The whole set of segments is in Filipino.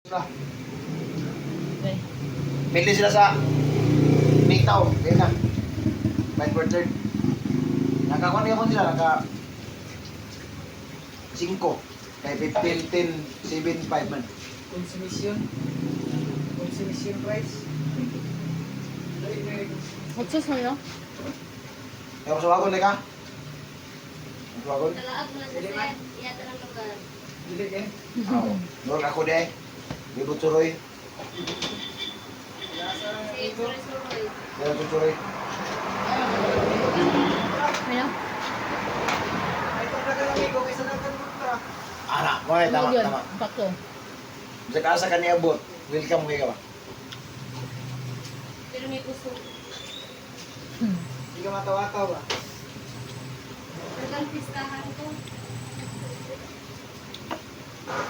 Okay. Pili sila sa Bitaw, kaya na. 5/3. Nakakuha niya ko sila, naka 5. Kaya 15, 10, 7, 5 man. Consumption price. What's this one, no? Kaya ko sa wagon, ka? Sa wagon? Talaag mo na sa set. Iyata ng lugar. Dili eh. Oo. Nurag ako de. Libot suroy. Si Suroy. Libot suroy. Ano? Ay talaga lang ikaw kaysa nagkanunta. Anak, mo eh, tama, Yun, tama. Pakto. Sa kasa ka niya abot, welcome kayo ka ba? Pero may puso. Hindi ka matawa-tawa ba? Hanggang pistahan ko.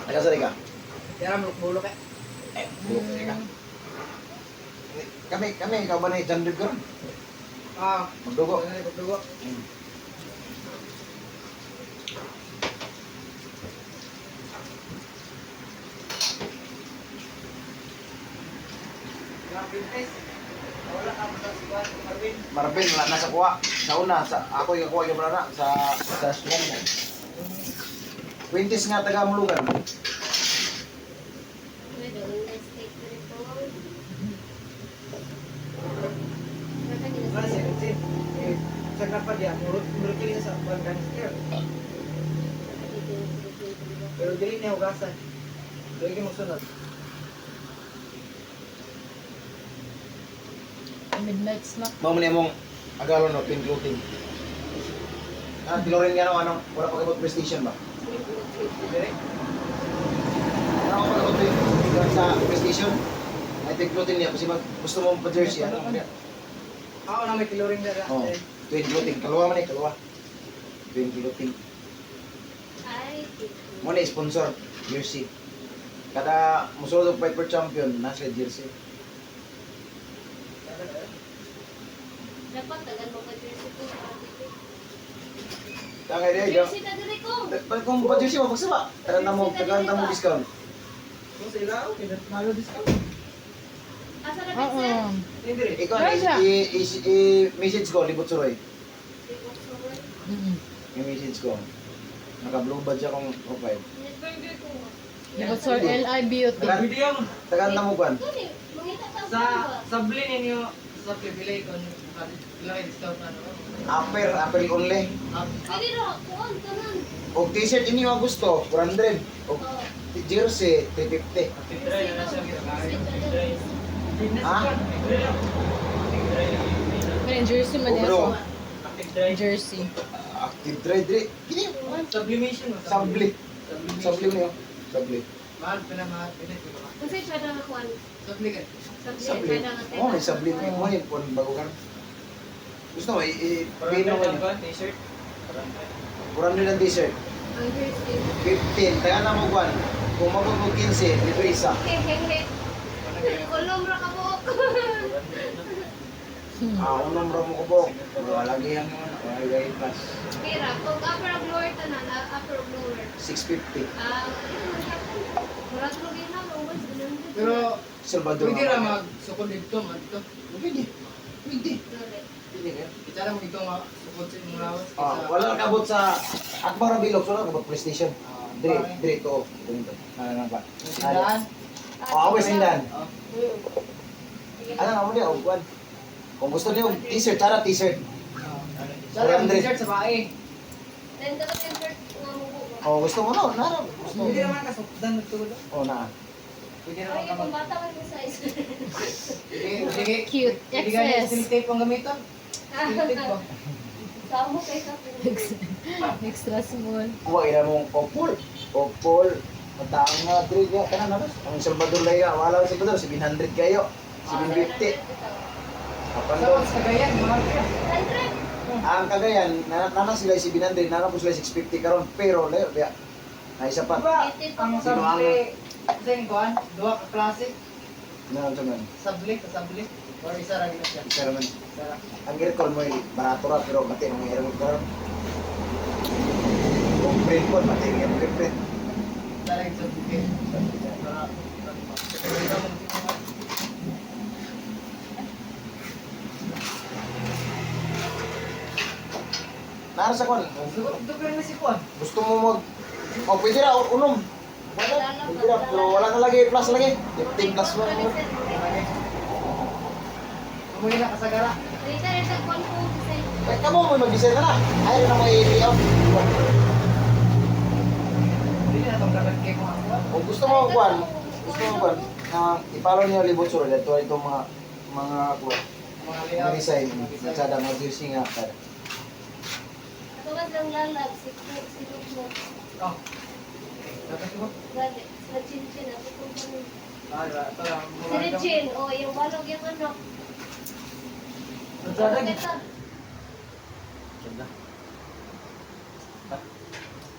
Nagkasali ka? Kaya mulok-mulok eh. Bulok ka. Kami, ikaw ba na i-jandib ka ron? Magdugo. Pagdugo. Wala ka sa siwan, Marvin. Marvin, wala na sa kuha. Sa una, ako yung kuha yung na sa swam mo. Quintis nga taga Mulugan. May doon na steak na rin po. Wala siya, kasi sa kapag yan, murot niya sa buwan gangster. Pero dili niya hugasan. Dili niya magsunod. Midnight snack. Mau mo niya mong agalon no, pin clothing. Tilorin nga no, anong, wala pag-abot prestation ba? Dili. Ano ang pag-abot sa prestation? Ay, pin clothing niya, kasi gusto mo pa-jersey, ano? Ako na may kiloring na Oo, twin clothing. Kaluwa man eh, kaluwa. Twin clothing. Ay, Mo na sponsor, jersey. Kada musulod og fight for champion, nasa jersey. dapat tagan mo ka jersey ko. Kaya dia, Jersey ka diri ko. kung pa-jersey mo, pagsaba. Tagan mo discount. Kung sila, okay, nalo discount. Asa na Oo. sir? Hindi rin. Ikaw, Wala siya. i-message ko, libot suroy. Mm-mm. I-message ko. Naka-blue badge akong profile. Netburger ko. But sir, L.I. Beauty. Pwede yung Tagan na mo kwan. Kani, mangita ta sa bli ninyo sa pipili kung ilang discount na no? Apple only. Pwede ra kuan tanan. O t-shirt ini yung gusto, 400. O Oh. jersey, 350. Ha? Pero jersey man O yan. bro, Jersey. active trade rin. Kini, Sublimation mo. sablit. Sablit mo yun. Sablit. Mahal pa na mahal. Pinit ko ba? Unsay kada nga kuan? Subli ka. Sablit. Kada nga Oo, may sablit mo. Mo yun, kung bago ka. Gusto mo, i-pino mo yun. T-shirt. 400 ang t-shirt. Ang jersey. 15, taga na mo kwan. Kung mabot mo 15, libre isa. Hehehe. Kulom ra ka buok. Unong mo ko po. Lagi ang mga plus. Kira, kung upper of lower tanan, upper of lower. 650. Murag lugi na, always ganun. Pero Salvador. pwede ra magsukod dito man dito. Pwede. Pwede. Lore. Pwede ka. Kita lang mo dito sukod sa inyong lawas. Wala kabot sa Akbar Bilog, wala kabot PlayStation. Dire to. Ganito. Ano ba? Sindaan. Away sindan. Sige. Ano na mo dia ogwan. Kung gusto niyo t-shirt, tara t-shirt. Sa lang t-shirt sa bae. Then dapat yung shirt nga mo buo. Oh, gusto mo no? Nara. Gusto mo. Pwede naman kasukdan nagtulog. Oh, na. Pwede Ay, naman ka kung bata ka yung size. Sige. Cute. Hindi ka XS. steel tape ang gamiton. Steel tape ba? Samo kay ka. Extra small. Kuha ina mong opol. Opol. Mataang nga trade niya kana na. Ang Salvador laya, wala sa Salvador 700 kayo. 750. Kapan Sa daw? mas kagayan, mahal ka. 100. Ang Cagayan, nana sila 700, nana po sila 650 karon pero layo dia. Ay isa pa. Diba, ang sabli, sa yung kuhan, duwa ka klase, Ano to man? sabli, kasabli, or isa rin na siya. Pero man, Isa lang. ang girkol mo barato ra pero mati ang hirap karon. Kung print po, mati ang print. Isa lang sa buke. Para, Ano sa kwan? Dugay na si Juan. Gusto mo mag... Oh, pwede na, unom. Wala, pwede na. Pero wala na lagi, plus lagi. 15 plus mo. Umuwi na kasagara. Dito rin sa kwan po. Kaya ka mo, may mag-design na na. Ayaw na may layout. Hindi na itong kakagkay ko ang Juan. Kung gusto mo kwan, i-follow niyo Libot Sur. Ito itong mga kwan. Mga Mga layout. design. Masyada, mga juicy nga. Tulad ng lalag, si Lugmo. Oh. Tapos mo? Gali, sa chinchin, ako kung ano. Ito lang. Si Richin, o yung balog yung ano. Ito lang. Ito.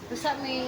Basta may